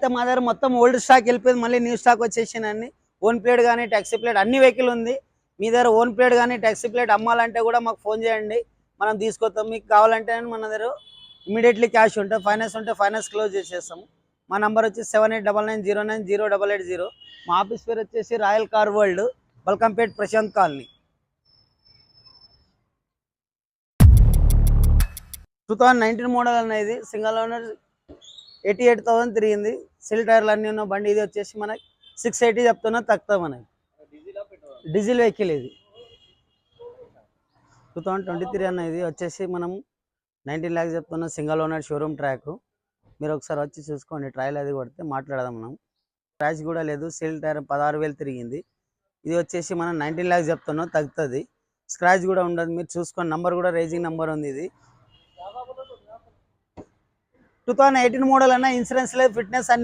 అయితే మా దగ్గర మొత్తం ఓల్డ్ స్టాక్ వెళ్ళిపోయింది, మళ్ళీ న్యూ స్టాక్ వచ్చేసిందండి. ఓన్ ప్లేట్ కానీ ట్యాక్సీ ప్లేట్ అన్ని వెహికల్ ఉంది. మీ దగ్గర ఓన్ ప్లేట్ కానీ ట్యాక్సీ ప్లేట్ అమ్మాలంటే కూడా మాకు ఫోన్ చేయండి, మనం తీసుకొస్తాం. మీకు కావాలంటే మన దగ్గర ఇమీడియట్లీ క్యాష్ ఉంటే, ఫైనాన్స్ ఉంటే ఫైనాన్స్ క్లోజ్ చేసేస్తాము. మా నంబర్ వచ్చి 7899090880. మా ఆఫీస్ పేరు వచ్చేసి Royal Car World, Balkampet Prashant colony. 2019 model అనేది సింగల్ ఓనర్, 88,000 తిరిగింది. సిల్ టైర్లు అన్నీ ఉన్న బండి. ఇది వచ్చేసి మనకి 680 చెప్తున్నా, తక్కువ మనకి డీజిల్ వెహికల్. ఇది 2023 అన్న. ఇది వచ్చేసి మనం 19 lakhs చెప్తున్నా, సింగల్ ఓనర్, షోరూమ్ ట్రాక్. మీరు ఒకసారి వచ్చి చూసుకోండి, ట్రయల్ అది కొడితే మాట్లాడదాం మనం. స్క్రాచ్ కూడా లేదు, సిల్ టైర్ 16,000 తిరిగింది. ఇది వచ్చేసి మనం 19 lakhs చెప్తున్నాం, తగ్గుతుంది. స్క్రాచ్ కూడా ఉండదు, మీరు చూసుకోండి. నంబర్ కూడా రేజింగ్ నంబర్ ఉంది. ఇది 2018 మోడల్ అన్న, ఇన్సూరెన్స్ లేదు, ఫిట్నెస్ అన్ని